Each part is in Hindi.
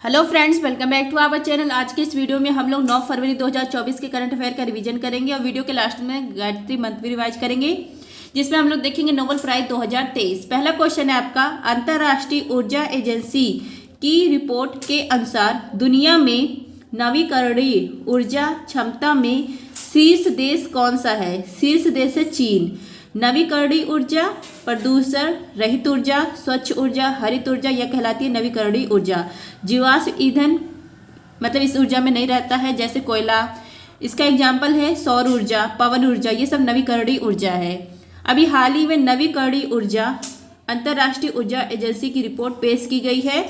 Hello friends, welcome back to our channel. आज के इस वीडियो में हम लोग 9 फरवरी 2024 के करंट अफेयर का रिवीजन करेंगे और वीडियो के लास्ट में गायत्री मंत्र रिवाइज करेंगे, जिसमें हम लोग देखेंगे नोबेल प्राइज 2023। पहला क्वेश्चन है आपका, अंतर्राष्ट्रीय ऊर्जा एजेंसी की रिपोर्ट के अनुसार दुनिया में नवीकरणीय ऊर्जा क्षमता में शीर्ष देश कौन सा है? शीर्ष देश है चीन। नवीकरणीय ऊर्जा, प्रदूषण रहित ऊर्जा, स्वच्छ ऊर्जा, हरित ऊर्जा, यह कहलाती है नवीकरणीय ऊर्जा। जीवाश्म ईंधन मतलब इस ऊर्जा में नहीं रहता है, जैसे कोयला। इसका एग्जाम्पल है सौर ऊर्जा, पवन ऊर्जा, ये सब नवीकरणीय ऊर्जा है। अभी हाल ही में नवीकरणीय ऊर्जा अंतर्राष्ट्रीय ऊर्जा एजेंसी की रिपोर्ट पेश की गई है।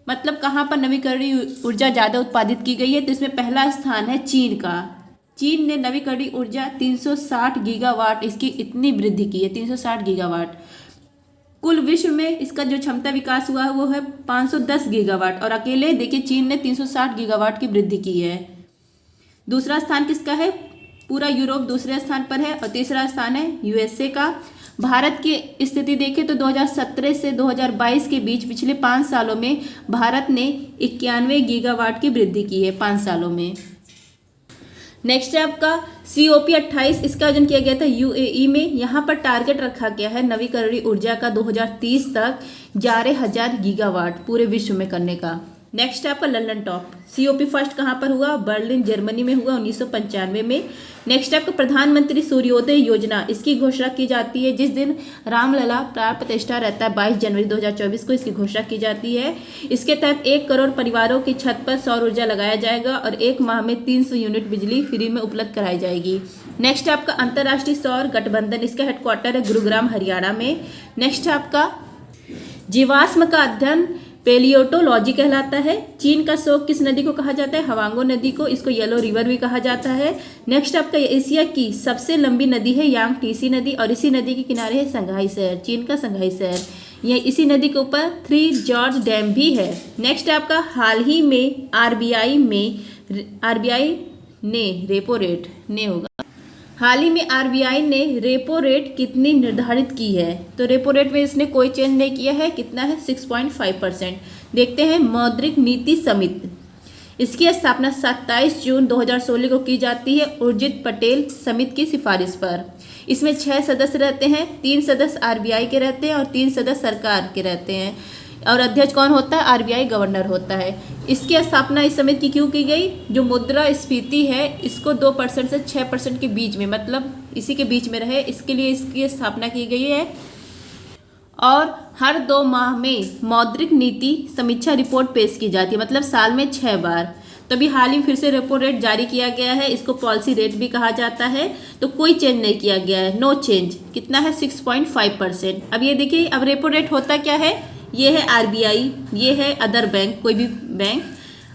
मतलब कहाँ पर नवीकरणीय ऊर्जा ज़्यादा उत्पादित की गई है, तो इसमें पहला स्थान है चीन का। चीन ने नवीकरणीय ऊर्जा 360 गीगावाट इसकी इतनी वृद्धि की है, 360 गीगावाट। कुल विश्व में इसका जो क्षमता विकास हुआ है वो है 510 गीगावाट, और अकेले देखिए चीन ने 360 गीगावाट की वृद्धि की है। दूसरा स्थान किसका है? पूरा यूरोप दूसरे स्थान पर है, और तीसरा स्थान है यूएसए का। भारत की स्थिति देखें तो 2017 से 2022 के बीच पिछले 5 सालों में भारत ने 91 गीगावाट की वृद्धि की है 5 सालों में। नेक्स्ट है आपका COP28, इसका आयोजन किया गया था UAE में। यहाँ पर टारगेट रखा गया है नवीकरणीय ऊर्जा का 2030 तक 11,000 गीगावाट पूरे विश्व में करने का। नेक्स्ट है आपका लंदन टॉप। COP फर्स्ट कहाँ पर हुआ? बर्लिन जर्मनी में हुआ 1995 में। नेक्स्ट है आपका प्रधानमंत्री सूर्योदय योजना, इसकी घोषणा की जाती है जिस दिन रामलला प्राण प्रतिष्ठा रहता है 22 जनवरी 2024 को इसकी घोषणा की जाती है। इसके तहत 1 करोड़ परिवारों की छत पर सौर ऊर्जा लगाया जाएगा और 1 माह में 300 यूनिट बिजली फ्री में उपलब्ध कराई जाएगी। नेक्स्ट है आपका अंतर्राष्ट्रीय सौर गठबंधन, इसका हेडक्वार्टर है गुरुग्राम हरियाणा में। नेक्स्ट है आपका जीवाश्म का अध्ययन पेलियोटोलॉजी कहलाता है। चीन का शोक किस नदी को कहा जाता है? हवांगो नदी को, इसको येलो रिवर भी कहा जाता है। नेक्स्ट आपका एशिया की सबसे लंबी नदी है यांगटीसी नदी, और इसी नदी के किनारे है संघाई शहर, चीन का संघाई शहर। यह इसी नदी के ऊपर 3 जॉर्ज डैम भी है। नेक्स्ट आपका हाल ही में आरबीआई ने रेपो रेट ने होगा हाल ही में आरबीआई ने रेपो रेट कितनी निर्धारित की है? तो रेपो रेट में इसने कोई चेंज नहीं किया है। कितना है? 6.5%। देखते हैं मौद्रिक नीति समिति, इसकी स्थापना 27 जून 2016 को की जाती है उर्जित पटेल समिति की सिफारिश पर। इसमें 6 सदस्य रहते हैं, 3 सदस्य आरबीआई के रहते हैं और 3 सदस्य सरकार के रहते हैं, और अध्यक्ष कौन होता है? आरबीआई गवर्नर होता है। इसकी स्थापना इस समिति की क्यों की गई? जो मुद्रास्फीति है इसको 2% से 6% के बीच में, मतलब इसी के बीच में रहे, इसके लिए इसकी स्थापना की गई है। और हर 2 माह में मौद्रिक नीति समीक्षा रिपोर्ट पेश की जाती है, मतलब साल में 6 बार। तभी हाल ही फिर से रेपो रेट जारी किया गया है, इसको पॉलिसी रेट भी कहा जाता है। तो कोई चेंज नहीं किया गया है, नो चेंज। कितना है? 6.5%। अब ये देखिए, अब रेपो रेट होता क्या है? ये है आरबीआई, ये है अदर बैंक, कोई भी बैंक।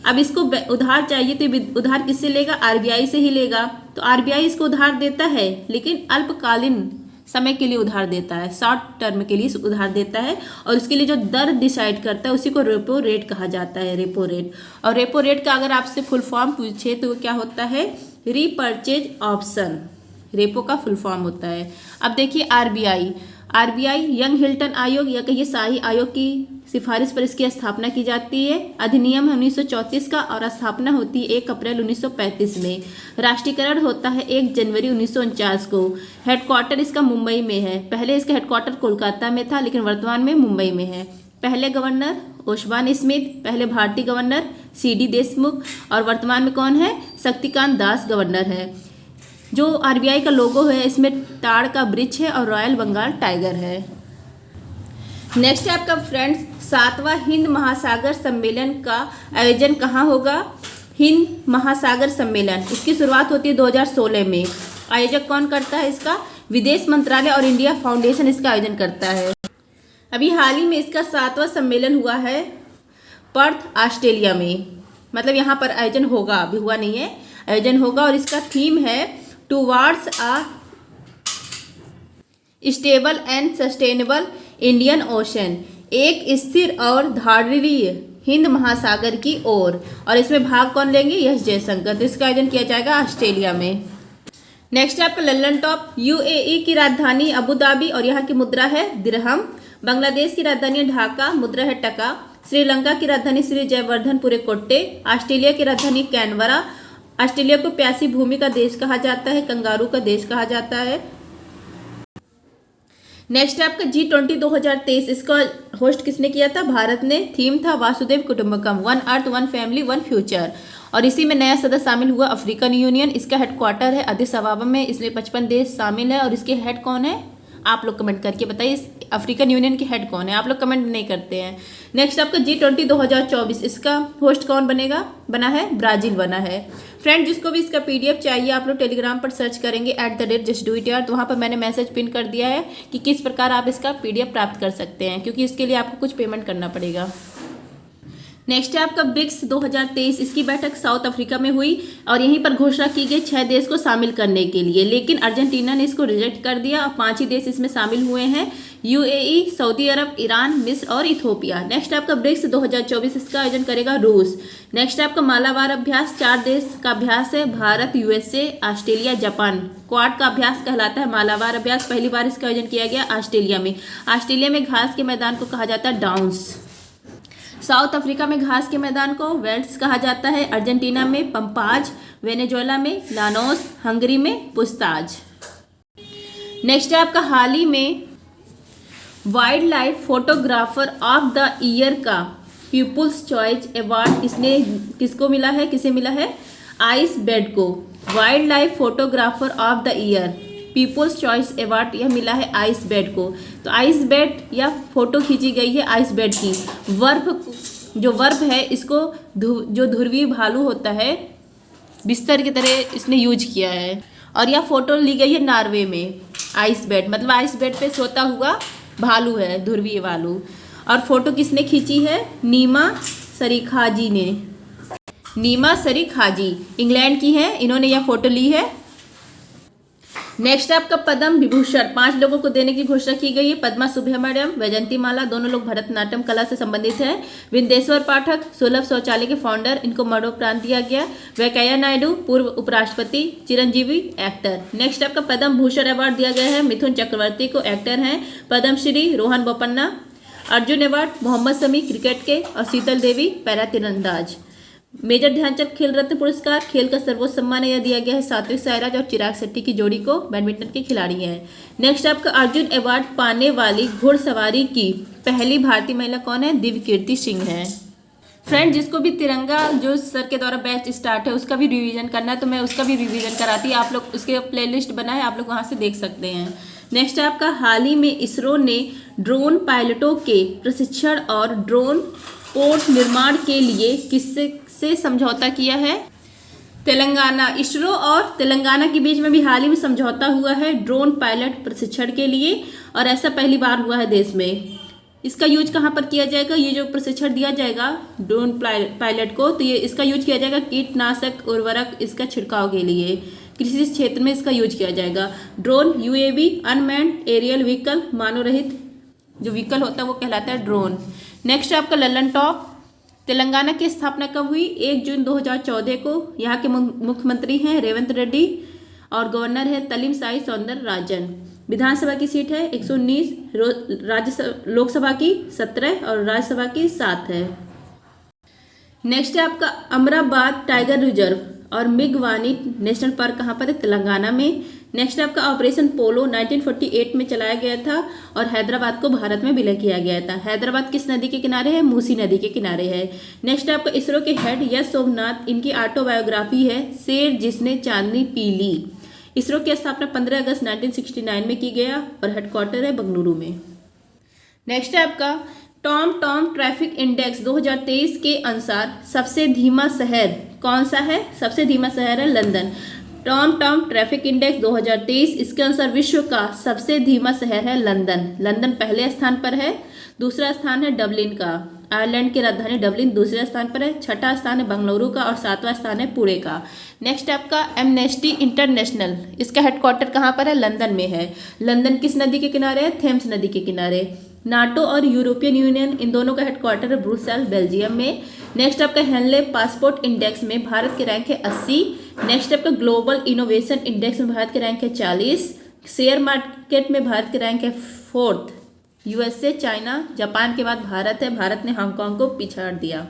अब इसको उधार चाहिए तो उधार किससे लेगा? आरबीआई से ही लेगा। तो आरबीआई इसको उधार देता है, लेकिन अल्पकालीन समय के लिए उधार देता है, शॉर्ट टर्म के लिए उधार देता है, और उसके लिए जो दर डिसाइड करता है उसी को रेपो रेट कहा जाता है, रेपो रेट। और रेपो रेट का अगर आपसे फुल फॉर्म पूछे तो क्या होता है? रीपर्चेज ऑप्शन, रेपो का फुल फॉर्म होता है। अब देखिए आरबीआई यंग हिल्टन आयोग या कहिए शाही आयोग की सिफारिश पर इसकी स्थापना की जाती है। अधिनियम है 1934 का, और स्थापना होती है 1 अप्रैल 1935 में। राष्ट्रीयकरण होता है 1 जनवरी 1949 को। हेडक्वार्टर इसका मुंबई में है। पहले इसका हेडक्वार्टर कोलकाता में था, लेकिन वर्तमान में मुंबई में है। पहले गवर्नर ओशवान स्मिथ, पहले भारतीय गवर्नर CD देशमुख, और वर्तमान में कौन है? शक्तिकांत दास गवर्नर है। जो आरबीआई का लोगो है इसमें ताड़ का वृक्ष है और रॉयल बंगाल टाइगर है। नेक्स्ट है आपका फ्रेंड्स 7वां हिंद महासागर सम्मेलन का आयोजन कहाँ होगा? हिंद महासागर सम्मेलन, इसकी शुरुआत होती है 2016 में। आयोजक कौन करता है इसका? विदेश मंत्रालय और इंडिया फाउंडेशन इसका आयोजन करता है। अभी हाल ही में इसका 7वां सम्मेलन हुआ है पर्थ ऑस्ट्रेलिया में। मतलब यहाँ पर आयोजन होगा, अभी हुआ नहीं है, आयोजन होगा। और इसका थीम है towards a stable and sustainable Indian ocean, एक स्थिर और धारणीय हिंद महासागर की ओर। और इसमें भाग कौन लेंगे? एस जयशंकर। तो इसका आयोजन किया जाएगा ऑस्ट्रेलिया में। नेक्स्ट है आपका लंदन टॉप। UAE की राजधानी अबू धाबी और यहाँ की मुद्रा है दिरहम। बांग्लादेश की राजधानी ढाका, मुद्रा है टका। श्रीलंका की राजधानी श्री जयवर्धनपुरे कोट्टे। ऑस्ट्रेलिया की राजधानी कैनबरा। ऑस्ट्रेलिया को प्यासी भूमि का देश कहा जाता है, कंगारू का देश कहा जाता है। नेक्स्ट है आपका G20 2023, इसका होस्ट किसने किया था? भारत ने। थीम था वासुदेव कुटुंबकम, one earth one family one future. और इसी में नया सदस्य शामिल हुआ अफ्रीकन यूनियन। इसका हेडक्वार्टर है अदिस अबाबा में। इसमें 55 देश शामिल है। और इसके हेड कौन है? आप लोग कमेंट करके बताइए इस अफ्रीकन यूनियन के हेड कौन है। आप लोग कमेंट नहीं करते हैं। नेक्स्ट आपका G20 2024, इसका होस्ट कौन बना है? ब्राजील बना है। फ्रेंड, जिसको भी इसका PDF चाहिए आप लोग टेलीग्राम पर सर्च करेंगे @justdoityar, तो वहाँ पर मैंने मैसेज पिन कर दिया है कि किस प्रकार आप इसका PDF प्राप्त कर सकते हैं, क्योंकि इसके लिए आपको कुछ पेमेंट करना पड़ेगा। नेक्स्ट है आपका ब्रिक्स 2023, इसकी बैठक साउथ अफ्रीका में हुई और यहीं पर घोषणा की गई 6 देश को शामिल करने के लिए, लेकिन अर्जेंटीना ने इसको रिजेक्ट कर दिया और 5 ही देश इसमें शामिल हुए हैं, UAE, सऊदी अरब, ईरान, मिस्र और इथोपिया। नेक्स्ट आपका ब्रिक्स 2024, इसका आयोजन करेगा रूस। नेक्स्ट आपका मालाबार अभ्यास, 4 देश का अभ्यास है, Bharat, USA, Australia, Japan. Quad का अभ्यास कहलाता है मालाबार अभ्यास। पहली बार इसका आयोजन किया गया ऑस्ट्रेलिया में। ऑस्ट्रेलिया में घास के मैदान को कहा जाता है डाउन्स। साउथ अफ्रीका में घास के मैदान को वेल्ड्स कहा जाता है। अर्जेंटीना में पंपाज, वेनेजुएला में लानोस, हंगरी में पुस्ताज। नेक्स्ट है आपका हाल ही में wildlife photographer of the year का पीपुल्स चॉइस अवार्ड इसने किसको मिला है? किसे मिला है? आइस बेड को। Wildlife photographer of the year people's choice award यह मिला है आइस बेड को। तो आइस बेड या फोटो खींची गई है आइस बेड की। वर्ब है इसको जो ध्रुवीय भालू होता है बिस्तर की तरह इसने यूज किया है। और यह फोटो ली गई है नॉर्वे में। आइस बेड मतलब आइस बेड पे सोता हुआ भालू है, ध्रुवीय भालू। और फोटो किसने खींची है? नीमा सरीखाजी ने। नीमा सरीखाजी इंग्लैंड की है, इन्होंने यह फोटो ली है। नेक्स्ट आपका पद्म विभूषण 5 लोगों को देने की घोषणा की गई है। पद्मा सुब्रमण्यम, वैजंती माला, दोनों लोग भरतनाट्यम कला से संबंधित हैं। विंदेश्वर पाठक सुलभ शौचालय के फाउंडर, इनको मरणोपरांत दिया गया। वेंकैया नायडू पूर्व उपराष्ट्रपति, चिरंजीवी एक्टर। नेक्स्ट आपका पद्म भूषण अवार्ड दिया गया है मिथुन चक्रवर्ती को, एक्टर हैं। पद्मश्री रोहन बोपन्ना। अर्जुन अवार्ड मोहम्मद शमी क्रिकेट के और शीतल देवी पैरा तीरंदाज। मेजर ध्यानचंद खेल रत्न पुरस्कार खेल का सर्वोच्च सम्मान यह दिया गया है सात्विक साईराज और चिराग शेट्टी की जोड़ी को, बैडमिंटन के खिलाड़ी हैं। नेक्स्ट आपका अर्जुन अवार्ड पाने वाली घुड़सवारी की पहली भारतीय महिला कौन है? दिव्यकीर्ति सिंह है। फ्रेंड, जिसको भी तिरंगा जो सर के द्वारा बैच स्टार्ट है उसका भी रिवीजन करना है तो मैं उसका भी रिवीजन कराती हूँ। आप लोग उसके प्लेलिस्ट बनाए, आप लोग वहाँ से देख सकते हैं। नेक्स्ट आपका हाल ही में इसरो ने ड्रोन पायलटों के प्रशिक्षण और ड्रोन पोर्ट निर्माण के लिए किससे समझौता किया है? तेलंगाना। इसरो और तेलंगाना के बीच में भी हाल ही में समझौता हुआ है ड्रोन पायलट प्रशिक्षण के लिए, और ऐसा पहली बार हुआ है देश में। इसका यूज कहाँ पर किया जाएगा? ये जो प्रशिक्षण दिया जाएगा ड्रोन पायलट को, तो ये इसका यूज किया जाएगा कीटनाशक उर्वरक इसका छिड़काव के लिए। कृषि क्षेत्र में इसका यूज किया जाएगा। Drone UAV unmanned aerial vehicle, मानव रहित जो व्हीकल होता है वो कहलाता है ड्रोन। नेक्स्ट आपका लल्लन टॉप। तेलंगाना की स्थापना कब हुई? 1 जून 2014 को। यहाँ के मुख्यमंत्री हैं रेवंत रेड्डी और गवर्नर है तलिमसाई सौंदरराजन। विधानसभा की सीट है 119, लोकसभा की 17 और राज्यसभा की 7 है। नेक्स्ट है आपका अमराबाद टाइगर रिजर्व और मिगवानी नेशनल पार्क कहाँ पर है? तेलंगाना में। नेक्स्ट आपका ऑपरेशन पोलो 1948 में चलाया गया था और हैदराबाद को भारत में विलय किया गया था। हैदराबाद किस नदी के किनारे है? मूसी नदी के किनारे है। नेक्स्ट आपका इसरो के हेड यश सोमनाथ, इनकी ऑटोबायोग्राफी है शेर जिसने चांदनी पी ली। इसरो की स्थापना 15 अगस्त 1969 में की गया और हेडक्वार्टर है बंगलुरु में। नेक्स्ट है आपका टॉम ट्रैफिक इंडेक्स 2023 के अनुसार सबसे धीमा शहर कौन सा है? सबसे धीमा शहर है लंदन। टॉम ट्रैफिक इंडेक्स 2023 इसके अनुसार विश्व का सबसे धीमा शहर है लंदन। लंदन पहले स्थान पर है। दूसरा स्थान है डबलिन का, आयरलैंड की राजधानी डबलिन दूसरे स्थान पर है। छठा स्थान है बंगलुरु का और 7वां स्थान है पुणे का। नेक्स्ट आपका एमनेस्टी इंटरनेशनल, इसका हेडक्वार्टर कहाँ पर है? लंदन में है। लंदन किस नदी के किनारे है? थेम्स नदी के किनारे। नाटो और यूरोपियन यूनियन इन दोनों का हेडक्वार्टर है ब्रुसेल बेल्जियम में। नेक्स्ट आपका हेनले पासपोर्ट इंडेक्स में भारत के रैंक है 80। नेक्स्ट आपका ग्लोबल इनोवेशन इंडेक्स में भारत के रैंक है 40। शेयर मार्केट में भारत के रैंक है 4th। यूएसए, चाइना, जापान के बाद भारत है। भारत ने हांगकांग को पिछाड़ दिया।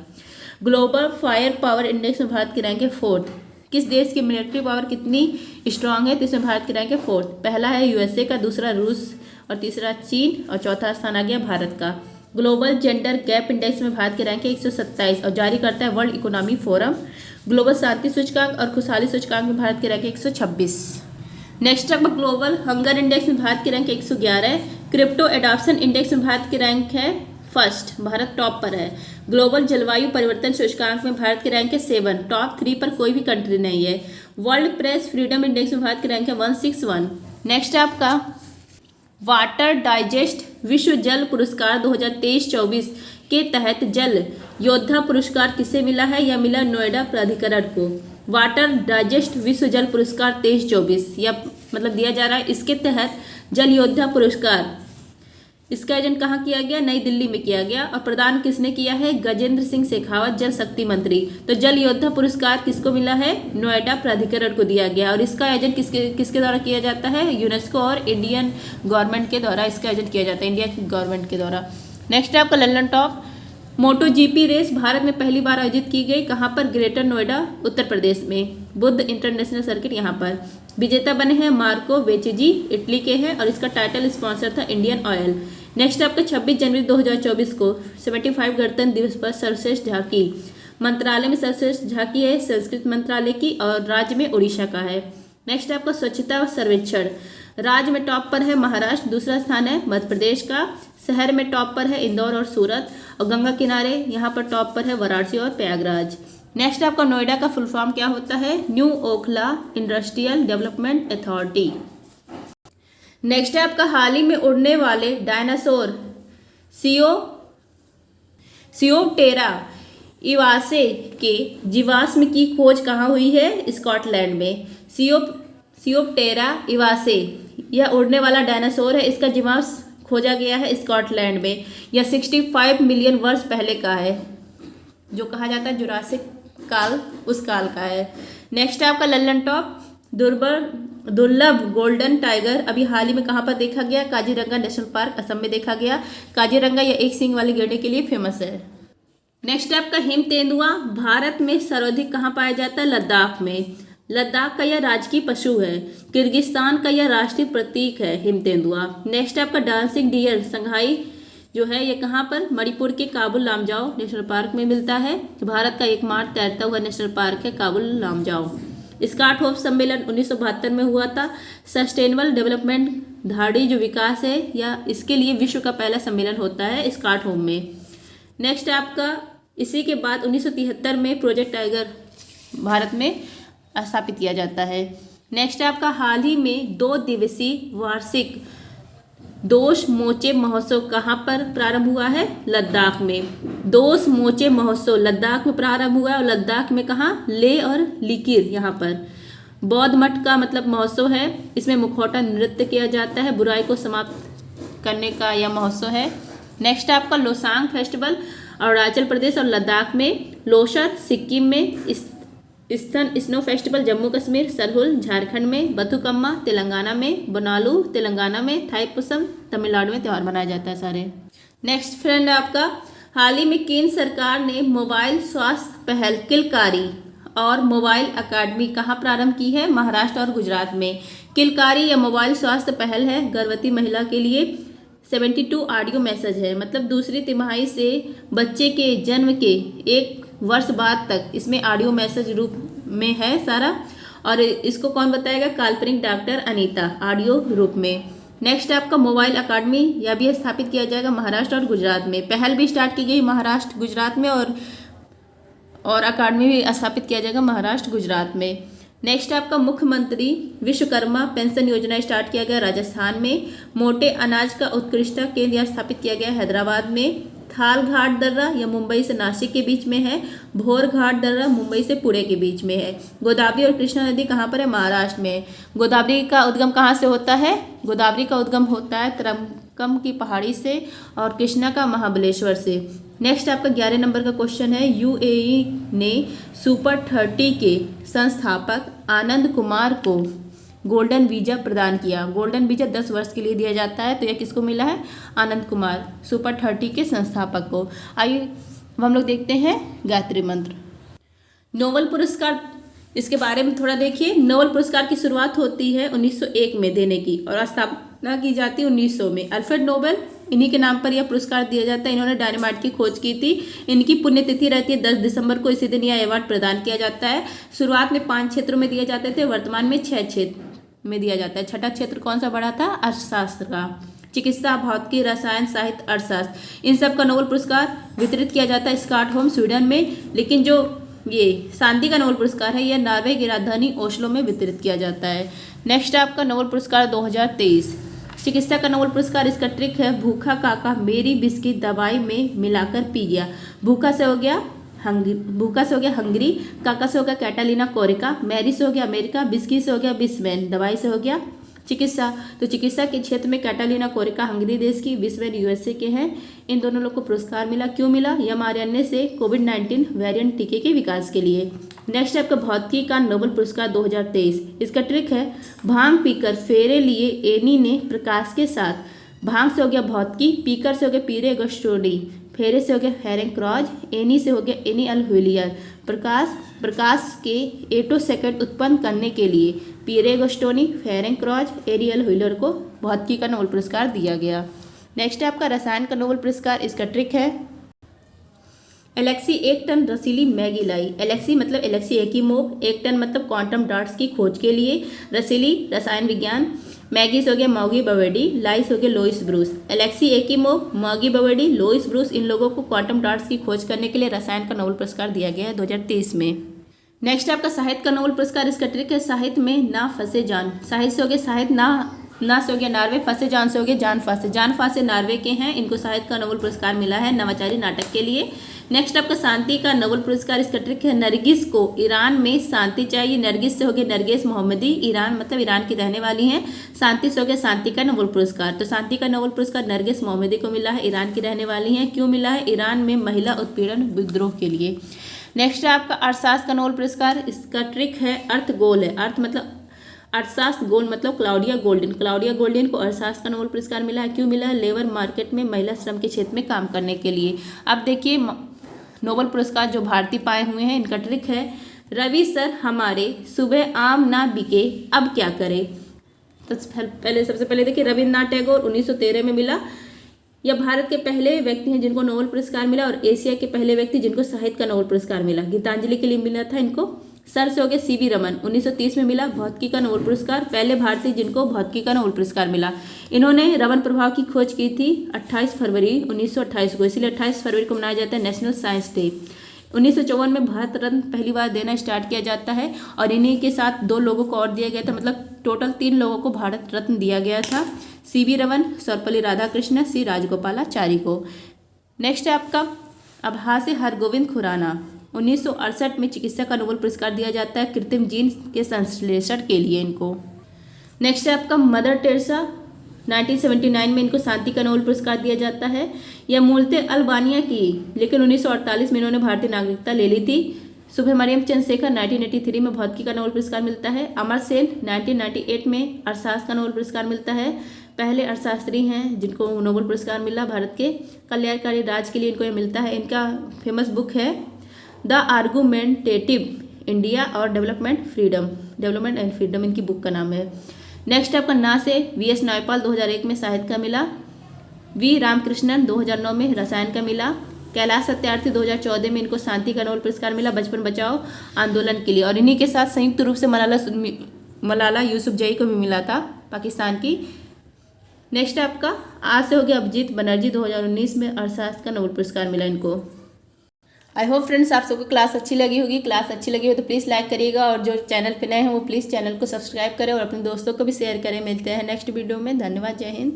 ग्लोबल फायर पावर इंडेक्स में भारत की रैंक है 4th। किस देश की मिलिट्री पावर कितनी स्ट्रांग है तो इसमें भारत की रैंक है 4th। पहला है यूएसए का, दूसरा रूस और तीसरा चीन और चौथा स्थान आ गया भारत का। ग्लोबल जेंडर गैप इंडेक्स में भारत की रैंक है 127 और जारी करता है वर्ल्ड इकोनॉमी फोरम। ग्लोबल शांति सूचकांक और खुशहाली सूचकांक में भारत की रैंक है 126। नेक्स्ट अब ग्लोबल हंगर इंडेक्स में भारत की रैंक 111 है। क्रिप्टो एडॉप्शन इंडेक्स में भारत की रैंक है 1st, भारत टॉप पर है। ग्लोबल जलवायु परिवर्तन सूचकांक में भारत की रैंक है 7, टॉप 3 पर कोई भी कंट्री नहीं है। वर्ल्ड प्रेस फ्रीडम इंडेक्स में भारत की रैंक है 161। नेक्स्ट है आपका वाटर डाइजेस्ट विश्व जल पुरस्कार 2023-24 के तहत जल योद्धा पुरस्कार किसे मिला है? यह मिला नोएडा प्राधिकरण को। वाटर डाइजेस्ट विश्व जल पुरस्कार 23-24 या मतलब दिया जा रहा है। इसके तहत जल योद्धा पुरस्कार, इसका आयोजन कहाँ किया गया? नई दिल्ली में किया गया और प्रदान किसने किया है? गजेंद्र सिंह शेखावत, जल शक्ति मंत्री। तो जल योद्धा पुरस्कार किसको मिला है? नोएडा प्राधिकरण को दिया गया। और इसका आयोजन किसके द्वारा किया जाता है? यूनेस्को और इंडियन गवर्नमेंट के द्वारा इसका आयोजन किया जाता है, इंडिया की गवर्नमेंट के द्वारा। नेक्स्ट है आपका लंदन टॉप मोटो जीपी रेस भारत में पहली बार आयोजित की गई। कहाँ पर? ग्रेटर नोएडा, उत्तर प्रदेश में। बुद्ध इंटरनेशनल सर्किट यहाँ पर। विजेता बने हैं मार्को वेचेजी, इटली के हैं और इसका टाइटल स्पॉन्सर था इंडियन ऑयल। नेक्स्ट आपका 26 जनवरी 2024 को 75 गणतंत्र दिवस पर सर्वश्रेष्ठ झांकी मंत्रालय में सर्वश्रेष्ठ झांकी है संस्कृत मंत्रालय की और राज्य में उड़ीसा का है। नेक्स्ट आपका स्वच्छता सर्वेक्षण राज्य में टॉप पर है महाराष्ट्र, दूसरा स्थान है मध्य प्रदेश का। शहर में टॉप पर है इंदौर और सूरत और गंगा किनारे यहाँ पर टॉप पर है वाराणसी और प्रयागराज। नेक्स्ट आपका नोएडा का फुल फॉर्म क्या होता है? New Okhla industrial development authority. Next है आपका हाल ही में उड़ने वाले डायनासोर सियोप्टेरा इवासे के जीवाश्म की खोज कहाँ हुई है? स्कॉटलैंड में। सियोप्टेरा इवासे यह उड़ने वाला डायनासोर है, इसका जीवाश्म खोजा गया है स्कॉटलैंड में। यह 65 मिलियन वर्ष पहले का है, जो कहा जाता है जुरासिक काल, उस काल का है। नेक्स्ट है आपका लल्लन टॉप दुर्लभ गोल्डन टाइगर अभी हाल ही में कहाँ पर देखा गया? काजीरंगा नेशनल पार्क, असम में देखा गया। काजीरंगा या एक सींग वाले गैंडे के लिए फेमस है। नेक्स्ट आपका हिम तेंदुआ भारत में सर्वाधिक कहाँ पाया जाता है? लद्दाख में। लद्दाख का यह राजकीय पशु है। किर्गिस्तान का यह राष्ट्रीय प्रतीक है हिम तेंदुआ। नेक्स्ट आपका डांसिंग डियर संघाई जो है ये कहाँ पर? मणिपुर के काबुल लामजाओ नेशनल पार्क में मिलता है। भारत का एकमात्र तैरता हुआ नेशनल पार्क है काबुल लामजाओ। स्कार्टहोफ सम्मेलन 1972 में हुआ था। सस्टेनेबल डेवलपमेंट धाड़ी जो विकास है या इसके लिए विश्व का पहला सम्मेलन होता है स्कार्टहोफ में। नेक्स्ट आपका इसी के बाद 1973 में प्रोजेक्ट टाइगर भारत में स्थापित किया जाता है। नेक्स्ट आपका हाल ही में 2 दिवसीय वार्षिक दोश मोचे महोत्सव कहाँ पर प्रारंभ हुआ है? लद्दाख में। दोश मोचे महोत्सव लद्दाख में प्रारंभ हुआ है और लद्दाख में कहाँ? लेह और लिकिर यहाँ पर। बौद्ध मठ का मतलब महोत्सव है। इसमें मुखौटा नृत्य किया जाता है, बुराई को समाप्त करने का यह महोत्सव है। नेक्स्ट आपका लोसांग फेस्टिवल अरुणाचल प्रदेश और लद्दाख में। लोसर सिक्किम में। स्तन स्नो फेस्टिवल जम्मू कश्मीर। सरहुल झारखंड में। बथुकम्मा तेलंगाना में। बोनालू तेलंगाना में। थाईपुसम तमिलनाडु में त्यौहार मनाया जाता है सारे। नेक्स्ट फ्रेंड आपका हाल ही में केंद्र सरकार ने मोबाइल स्वास्थ्य पहल किलकारी और मोबाइल अकादमी कहाँ प्रारंभ की है? महाराष्ट्र और गुजरात में। किलकारी या मोबाइल स्वास्थ्य पहल है गर्भवती महिला के लिए 72 ऑडियो मैसेज है, मतलब दूसरी तिमाही से बच्चे के जन्म के 1 वर्ष बाद तक इसमें ऑडियो मैसेज रूप में है सारा। और इसको कौन बताएगा? काल्पनिक डॉक्टर अनीता, ऑडियो रूप में। नेक्स्ट आपका मोबाइल अकादमी, यह भी स्थापित किया जाएगा महाराष्ट्र और गुजरात में। पहल भी स्टार्ट की गई महाराष्ट्र गुजरात में और अकादमी भी स्थापित किया जाएगा महाराष्ट्र गुजरात में। नेक्स्ट आपका मुख्यमंत्री विश्वकर्मा पेंशन योजना स्टार्ट किया गया राजस्थान में। मोटे अनाज का उत्कृष्टता केंद्र स्थापित किया गया हैदराबाद में। थाल घाट दर्रा यह मुंबई से नासिक के बीच में है। भोर घाट दर्रा मुंबई से पुणे के बीच में है। गोदावरी और कृष्णा नदी कहाँ पर है? महाराष्ट्र में। गोदावरी का उद्गम कहाँ से होता है? गोदावरी का उद्गम होता है तरकम की पहाड़ी से और कृष्णा का महाबलेश्वर से। नेक्स्ट आपका 11 नंबर का क्वेश्चन है। यूएई ने सुपर 30 के संस्थापक आनंद कुमार को गोल्डन वीजा प्रदान किया। गोल्डन वीजा 10 वर्ष के लिए दिया जाता है, तो यह किसको मिला है? आनंद कुमार, सुपर 30 के संस्थापक को। आइए अब हम लोग देखते हैं गायत्री मंत्र। नोबेल पुरस्कार, इसके बारे में थोड़ा देखिए। नोबेल पुरस्कार की शुरुआत होती है 1901 में देने की और स्थापना की जाती है 1900 में। अल्फ्रेड नोबेल, इन्हीं के नाम पर यह पुरस्कार दिया जाता है। इन्होंने डायनामाइट की खोज की थी। इनकी पुण्यतिथि रहती है 10 दिसंबर को। इसी दिन यह अवार्ड प्रदान किया जाता है। शुरुआत में 5 क्षेत्रों में दिए जाते थे, वर्तमान में 6 क्षेत्र में दिया जाता है। छठा क्षेत्र कौन सा बढ़ा था? अर्थशास्त्र का। चिकित्सा, भौतिकी, रसायन, साहित्य, अर्थशास्त्र, इन सब का नोबेल पुरस्कार वितरित किया जाता है स्टॉकहोम, स्वीडन में। लेकिन जो ये शांति का नोबेल पुरस्कार है, यह नॉर्वे की राजधानी ओस्लो में वितरित किया जाता है। नेक्स्ट है आपका नोबेल पुरस्कार 2023। चिकित्सा का नोबेल पुरस्कार, इसका ट्रिक है भूखा काका मेरी बिस्किट दवाई में मिलाकर पी गया। भूखा से हो गया हंगरी, काका से हो गया कैटालिना कोरिका, मैरी से हो गया अमेरिका, बिस्किट से हो गया बिस्मैन, दवाई से हो गया चिकित्सा। तो चिकित्सा के क्षेत्र में कैटालिना कोरिका हंगरी देश की, बिस्मैन यूएसए के हैं। इन दोनों लोग को पुरस्कार मिला। क्यों मिला? mRNA से कोविड-19 वेरिएंट टीके के विकास के लिए। नेक्स्ट है आपका भौतिकी का नोबेल पुरस्कार 2023। इसका ट्रिक है भांग पीकर फेरे लिए एनी ने प्रकाश के साथ। भांग से हो गया भौतिकी, पीकर से हो गया पीरे अगस्टोनी, फेरे से हो गया फेरेंग क्रॉज, एनी से हो गया एनी अल हुलियर। प्रकाश के एटो सेकंड उत्पन्न करने के लिए पीरे अगस्टोनी, फेरेंग क्रॉज, एनी अल हुलियर को भौतिकी का नोबेल पुरस्कार दिया गया। नेक्स्ट है आपका रसायन का नोबेल पुरस्कार। इसका ट्रिक है एलेक्सी 1 टन रसीली मैगी लाई। एलेक्सी मतलब एलेक्सी एकीमोव, 1 टन मतलब क्वांटम डॉट्स की खोज के लिए, रसीली रसायन विज्ञान, मैगी से हो गया मॉगी बवेडी, लाई से हो गया Louis Brus. Alexei Ekimov, Moungi Bawendi, Louis Brus, इन लोगों को क्वांटम डॉट्स की खोज करने के लिए रसायन का नोबेल पुरस्कार दिया गया है 2023 में। नेक्स्ट आपका साहित्य का नोबेल पुरस्कार। इसका ट्रिक है साहित्य में ना फंसे जान। साहित्य से हो गया साहित्य, ना से हो गया नार्वे, फंसे जान से हो गया जान फासे। जान फासे नार्वे के हैं, इनको साहित्य का नोबेल पुरस्कार मिला है नवाचारी नाटक के लिए। नेक्स्ट आपका शांति का नोबेल पुरस्कार। इसका ट्रिक है नरगिस को ईरान में शांति चाहिए। नरगिस से हो गया नरगिस मोहम्मदी, ईरान मतलब ईरान की रहने वाली हैं। शांति से हो गया शांति का नोबेल पुरस्कार। तो शांति का नोबेल पुरस्कार नरगिस मोहम्मदी को मिला है, ईरान की रहने वाली हैं। क्यों मिला है? ईरान में महिला उत्पीड़न विद्रोह के लिए। नेक्स्ट है आपका अर्थशास्त्र का नोबेल पुरस्कार। इसका ट्रिक है अर्थ गोल है। अर्थ मतलब अर्थशास्त्र, गोल्ड मतलब क्लाउडिया गोल्डन। क्लाउडिया गोल्डन को अर्थशास्त्र का नोबेल पुरस्कार मिला है। क्यों मिला है? लेबर मार्केट में महिला श्रम के क्षेत्र में काम करने के लिए। अब देखिए नोबेल पुरस्कार जो भारतीय पाए हुए हैं, इनका ट्रिक है रवि सर हमारे सुबह आम ना बिके अब क्या करें। तो सबसे पहले देखिए रविन्द्रनाथ टैगोर 1913 में मिला। यह भारत के पहले व्यक्ति हैं जिनको नोबेल पुरस्कार मिला और एशिया के पहले व्यक्ति जिनको साहित्य का नोबेल पुरस्कार मिला। गीतांजलि के लिए मिला था इनको। सर से हो गया सीवी रमन, 1930 में मिला भौतिकी का नोबेल पुरस्कार। पहले भारतीय जिनको भौतिकी का नोबेल पुरस्कार मिला। इन्होंने रमन प्रभाव की खोज की थी 28 फरवरी 1928 को, इसलिए 28 फरवरी को मनाया जाता है नेशनल साइंस डे। 1954 में भारत रत्न पहली बार देना स्टार्ट किया जाता है और इन्हीं के साथ 2 लोगों को और दिया गया था, मतलब टोटल 3 लोगों को भारत रत्न दिया गया था। सीवी रमन, सर्वपल्ली राधाकृष्णन, सी राजगोपालाचारी को। नेक्स्ट है आपका अभासे हरगोविंद खुराना। 1968 में चिकित्सा का नोबेल पुरस्कार दिया जाता है कृत्रिम जीन के संश्लेषण के लिए इनको। नेक्स्ट है आपका मदर टेरेसा। 1979 में इनको शांति का नोबेल पुरस्कार दिया जाता है। यह मूलतः अल्बानिया की, लेकिन 1948 में इन्होंने भारतीय नागरिकता ले ली थी। सुब्रमण्यम चंद्रशेखर 1983 में भौतिकी का नोबेल पुरस्कार मिलता है। अमर सेन 1998 में अर्थशास्त्र का नोबेल पुरस्कार मिलता है। पहले अर्थशास्त्री हैं जिनको नोबेल पुरस्कार मिला भारत के कल्याणकारी राज के लिए इनको यह मिलता है। इनका फेमस बुक है द आर्गुमेंटेटिव इंडिया और डेवलपमेंट एंड फ्रीडम इनकी बुक का नाम है। नेक्स्ट आपका ना से वीएस नायपाल 2001 में साहित्य का मिला। वी रामकृष्णन 2009 में रसायन का मिला। कैलाश सत्यार्थी 2014 में इनको शांति का नोबेल पुरस्कार मिला बचपन बचाओ आंदोलन के लिए। और इन्हीं के साथ संयुक्त रूप से मलाला यूसुफजई को भी मिला था पाकिस्तान की। नेक्स्ट आपका आज से हो गया अभिजीत बनर्जी 2019 में अर्थशास्त्र का नोबेल पुरस्कार मिला इनको। आई होप फ्रेंड्स आप सबको क्लास अच्छी लगी होगी। क्लास अच्छी लगी हो तो प्लीज़ लाइक करिएगा और जो चैनल पे नए हैं वो प्लीज़ चैनल को सब्सक्राइब करें और अपने दोस्तों को भी शेयर करें। मिलते हैं नेक्स्ट वीडियो में। धन्यवाद। जय हिंद।